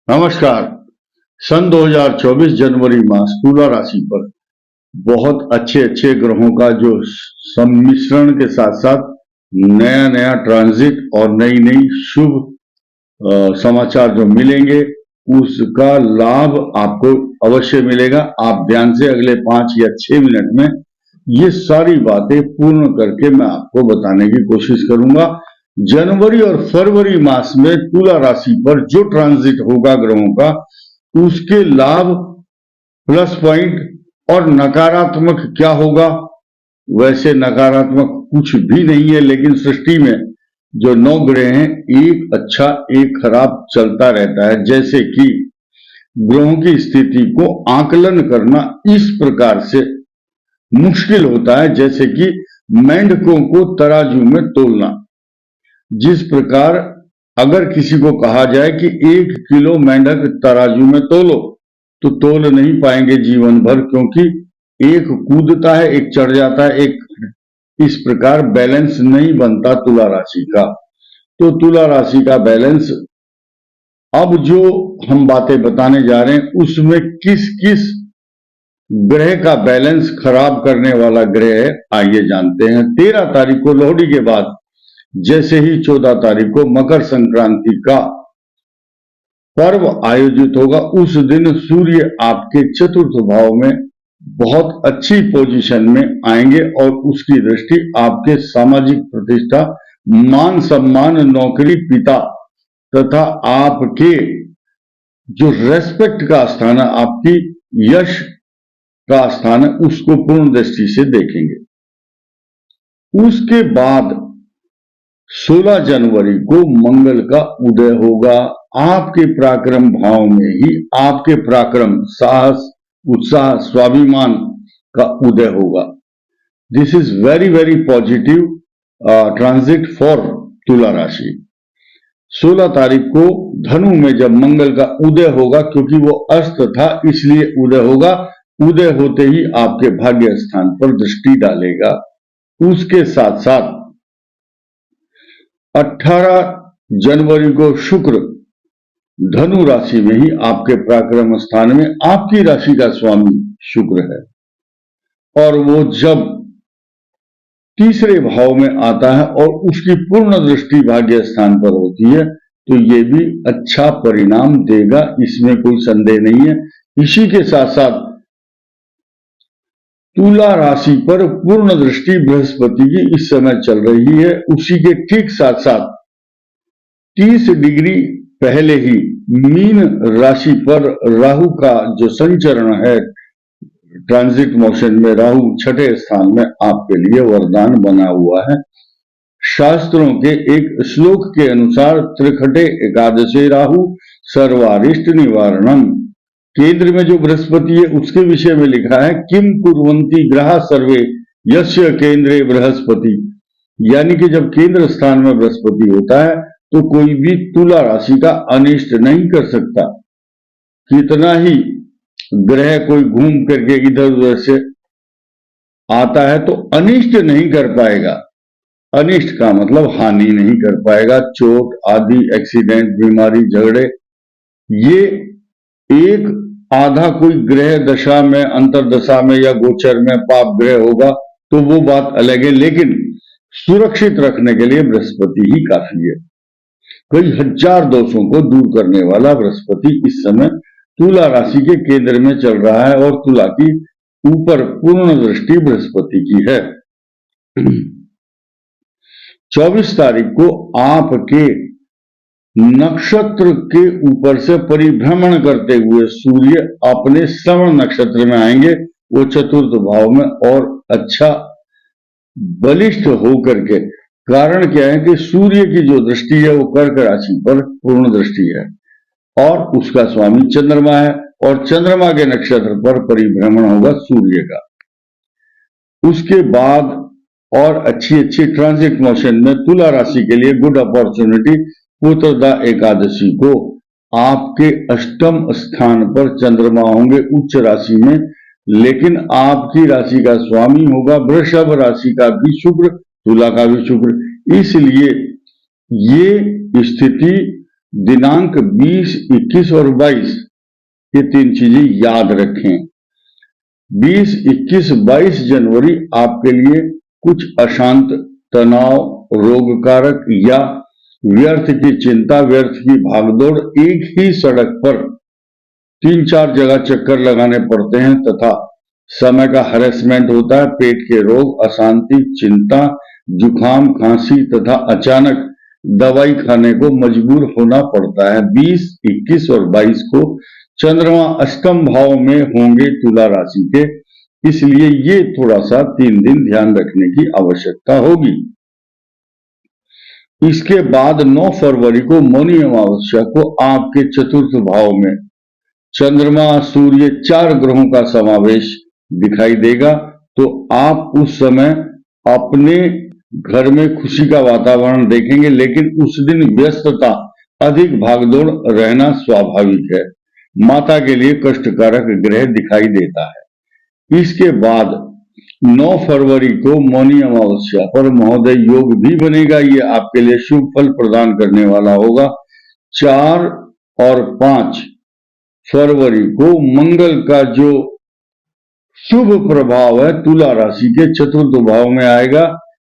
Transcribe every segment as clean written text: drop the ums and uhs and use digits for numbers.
नमस्कार। सन 2024 जनवरी मास तुला राशि पर बहुत अच्छे अच्छे ग्रहों का जो सम्मिश्रण के साथ साथ नया नया ट्रांजिट और नई नई शुभ समाचार जो मिलेंगे उसका लाभ आपको अवश्य मिलेगा। आप ध्यान से अगले 5 या 6 मिनट में ये सारी बातें पूर्ण करके मैं आपको बताने की कोशिश करूंगा। जनवरी और फरवरी मास में तुला राशि पर जो ट्रांजिट होगा ग्रहों का उसके लाभ, प्लस पॉइंट और नकारात्मक क्या होगा। वैसे नकारात्मक कुछ भी नहीं है, लेकिन सृष्टि में जो 9 ग्रह हैं एक अच्छा एक खराब चलता रहता है। जैसे कि ग्रहों की स्थिति को आकलन करना इस प्रकार से मुश्किल होता है जैसे कि मेंढकों को तराजू में तोलना। जिस प्रकार अगर किसी को कहा जाए कि 1 किलो मेंढक तराजू में तोलो तो तोल नहीं पाएंगे जीवन भर, क्योंकि एक कूदता है, एक चढ़ जाता है, एक इस प्रकार बैलेंस नहीं बनता तुला राशि का। तो तुला राशि का बैलेंस अब जो हम बातें बताने जा रहे हैं उसमें किस किस ग्रह का बैलेंस खराब करने वाला ग्रह है, आइए जानते हैं। 13 तारीख को लोहड़ी के बाद जैसे ही 14 तारीख को मकर संक्रांति का पर्व आयोजित होगा, उस दिन सूर्य आपके चतुर्थ भाव में बहुत अच्छी पोजीशन में आएंगे और उसकी दृष्टि आपके सामाजिक प्रतिष्ठा, मान सम्मान, नौकरी, पिता तथा आपके जो रेस्पेक्ट का स्थान है, आपकी यश का स्थान है, उसको पूर्ण दृष्टि से देखेंगे। उसके बाद 16 जनवरी को मंगल का उदय होगा। आपके पराक्रम भाव में ही आपके पराक्रम, साहस, उत्साह, स्वाभिमान का उदय होगा। This is very very positive transit for तुला राशि। 16 तारीख को धनु में जब मंगल का उदय होगा, क्योंकि वो अस्त था इसलिए उदय होगा, उदय होते ही आपके भाग्य स्थान पर दृष्टि डालेगा। उसके साथ साथ 18 जनवरी को शुक्र धनु राशि में ही आपके पराक्रम स्थान में, आपकी राशि का स्वामी शुक्र है, और वो जब तीसरे भाव में आता है और उसकी पूर्ण दृष्टि भाग्य स्थान पर होती है तो ये भी अच्छा परिणाम देगा, इसमें कोई संदेह नहीं है। इसी के साथ साथ तुला राशि पर पूर्ण दृष्टि बृहस्पति की इस समय चल रही है। उसी के ठीक साथ साथ 30 डिग्री पहले ही मीन राशि पर राहु का जो संचरण है, ट्रांजिट मोशन में राहु 6ठे स्थान में आपके लिए वरदान बना हुआ है। शास्त्रों के एक श्लोक के अनुसार त्रिखटे एकादशे राहु सर्वारिष्ट निवारणम, केंद्र में जो बृहस्पति है उसके विषय में लिखा है किम कुर्वन्ति ग्रह सर्वे यस्य केंद्रे बृहस्पति, यानी कि जब केंद्र स्थान में बृहस्पति होता है तो कोई भी तुला राशि का अनिष्ट नहीं कर सकता। कितना ही ग्रह कोई घूम करके इधर उधर से आता है तो अनिष्ट नहीं कर पाएगा। अनिष्ट का मतलब हानि नहीं कर पाएगा। चोट आदि, एक्सीडेंट, बीमारी, झगड़े, ये एक आधा कोई ग्रह दशा में, अंतरदशा में या गोचर में पाप ग्रह होगा तो वो बात अलग है, लेकिन सुरक्षित रखने के लिए बृहस्पति ही काफी है। कई हजार दोषों को दूर करने वाला बृहस्पति इस समय तुला राशि के केंद्र में चल रहा है और तुला की ऊपर पूर्ण दृष्टि बृहस्पति की है। 24 तारीख को आपके नक्षत्र के ऊपर से परिभ्रमण करते हुए सूर्य अपने श्रवण नक्षत्र में आएंगे, वो चतुर्थ भाव में, और अच्छा बलिष्ठ होकर के। कारण क्या है कि सूर्य की जो दृष्टि है वो कर्क राशि पर पूर्ण दृष्टि है और उसका स्वामी चंद्रमा है, और चंद्रमा के नक्षत्र पर परिभ्रमण होगा सूर्य का। उसके बाद और अच्छी अच्छी ट्रांजिट मोशन में तुला राशि के लिए गुड अपॉर्चुनिटी, पुत्रदा एकादशी को आपके अष्टम स्थान पर चंद्रमा होंगे उच्च राशि में, लेकिन आपकी राशि का स्वामी होगा वृषभ राशि का भी शुक्र, तुला का भी शुक्र। इसलिए ये स्थिति दिनांक 20, 21 और 22 ये 3 चीजें याद रखें। 20, 21, 22 जनवरी आपके लिए कुछ अशांत, तनाव, रोग कारक या व्यर्थ की चिंता, व्यर्थ की भागदौड़, एक ही सड़क पर 3-4 जगह चक्कर लगाने पड़ते हैं तथा समय का हैरेसमेंट होता है। पेट के रोग, अशांति, चिंता, जुखाम, खांसी तथा अचानक दवाई खाने को मजबूर होना पड़ता है। 20, 21 और 22 को चंद्रमा अष्टम भाव में होंगे तुला राशि के, इसलिए ये थोड़ा सा 3 दिन ध्यान रखने की आवश्यकता होगी। इसके बाद 9 फरवरी को मौनी अमावस्या को आपके चतुर्थ भाव में चंद्रमा, सूर्य, 4 ग्रहों का समावेश दिखाई देगा, तो आप उस समय अपने घर में खुशी का वातावरण देखेंगे, लेकिन उस दिन व्यस्तता, अधिक भागदौड़ रहना स्वाभाविक है। माता के लिए कष्टकारक ग्रह दिखाई देता है। इसके बाद 9 फरवरी को मौनी अमावस्या पर महोदय योग भी बनेगा, ये आपके लिए शुभ फल प्रदान करने वाला होगा। 4 और 5 फरवरी को मंगल का जो शुभ प्रभाव है तुला राशि के चतुर्थ भाव में आएगा,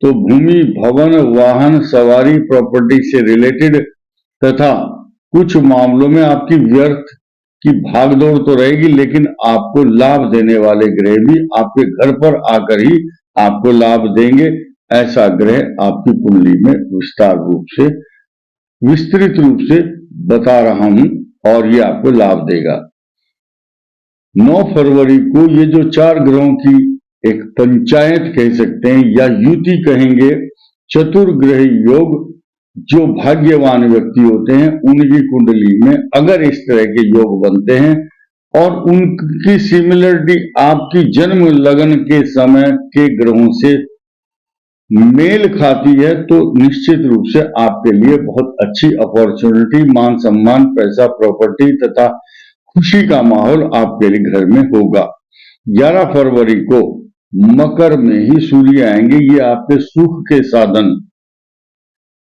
तो भूमि, भवन, वाहन, सवारी, प्रॉपर्टी से रिलेटेड तथा कुछ मामलों में आपकी व्यर्थ की भागदौड़ तो रहेगी, लेकिन आपको लाभ देने वाले ग्रह भी आपके घर पर आकर ही आपको लाभ देंगे। ऐसा ग्रह आपकी कुंडली में विस्तृत रूप से बता रहा हूं और ये आपको लाभ देगा। 9 फरवरी को ये जो 4 ग्रहों की एक पंचायत कह सकते हैं या युति कहेंगे, चतुर्ग्रह योग, जो भाग्यवान व्यक्ति होते हैं उनकी कुंडली में अगर इस तरह के योग बनते हैं और उनकी सिमिलरिटी आपकी जन्म लगन के समय के ग्रहों से मेल खाती है, तो निश्चित रूप से आपके लिए बहुत अच्छी अपॉर्चुनिटी, मान सम्मान, पैसा, प्रॉपर्टी तथा खुशी का माहौल आपके लिए घर में होगा। 11 फरवरी को मकर में ही सूर्य आएंगे, ये आपके सुख के साधन,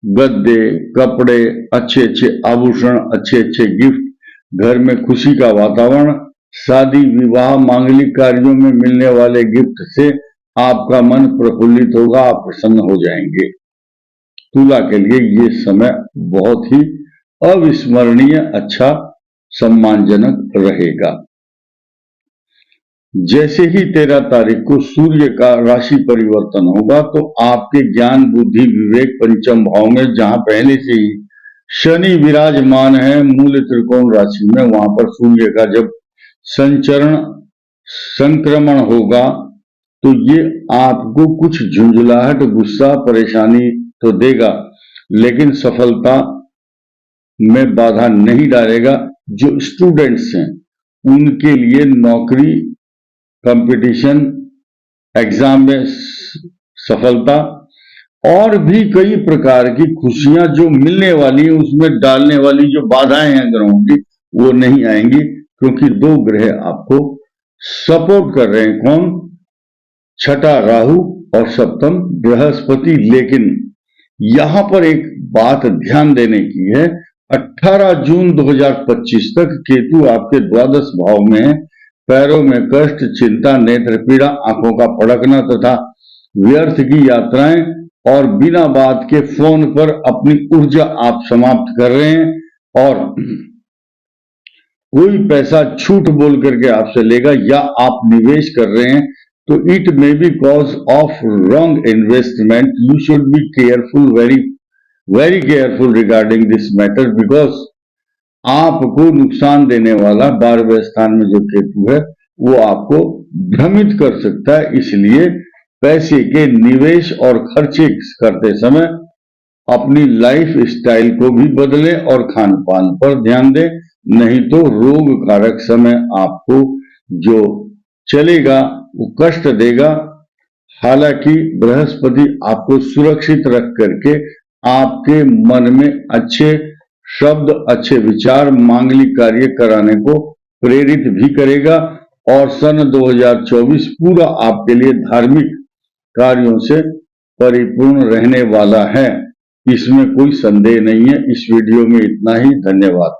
गद्दे, कपड़े, अच्छे अच्छे आभूषण, अच्छे अच्छे गिफ्ट, घर में खुशी का वातावरण, शादी, विवाह, मांगलिक कार्यों में मिलने वाले गिफ्ट से आपका मन प्रफुल्लित होगा, आप प्रसन्न हो जाएंगे। तुला के लिए ये समय बहुत ही अविस्मरणीय, अच्छा, सम्मानजनक रहेगा। जैसे ही 13 तारीख को सूर्य का राशि परिवर्तन होगा, तो आपके ज्ञान, बुद्धि, विवेक पंचम भाव में, जहां पहले से ही शनि विराजमान है मूल त्रिकोण राशि में, वहां पर सूर्य का जब संक्रमण होगा, तो ये आपको कुछ झुंझलाहट, गुस्सा, परेशानी तो देगा, लेकिन सफलता में बाधा नहीं डालेगा। जो स्टूडेंट्स हैं उनके लिए नौकरी, कंपटीशन, एग्जाम में सफलता और भी कई प्रकार की खुशियां जो मिलने वाली है, उसमें डालने वाली जो बाधाएं हैं ग्रहों की, वो नहीं आएंगी, क्योंकि 2 ग्रह आपको सपोर्ट कर रहे हैं। कौन? छठा राहु और सप्तम बृहस्पति। लेकिन यहां पर एक बात ध्यान देने की है, 18 जून 2025 तक केतु आपके द्वादश भाव में है। पैरों में कष्ट, चिंता, नेत्र पीड़ा, आंखों का फड़कना तथा व्यर्थ की यात्राएं और बिना बात के फोन पर अपनी ऊर्जा आप समाप्त कर रहे हैं और कोई पैसा झूठ बोल करके आपसे लेगा या आप निवेश कर रहे हैं, तो it may be cause of wrong investment. You should be careful, very careful regarding this matter, because आपको नुकसान देने वाला 12वें स्थान में जो केतु है वो आपको भ्रमित कर सकता है। इसलिए पैसे के निवेश और खर्चे करते समय अपनी लाइफ स्टाइल को भी बदलें और खान पान पर ध्यान दें, नहीं तो रोग कारक समय आपको जो चलेगा वो कष्ट देगा। हालांकि बृहस्पति आपको सुरक्षित रख करके आपके मन में अच्छे शब्द, अच्छे विचार, मांगलिक कार्य कराने को प्रेरित भी करेगा और सन 2024 पूरा आपके लिए धार्मिक कार्यों से परिपूर्ण रहने वाला है। इसमें कोई संदेह नहीं है। इस वीडियो में इतना ही। धन्यवाद।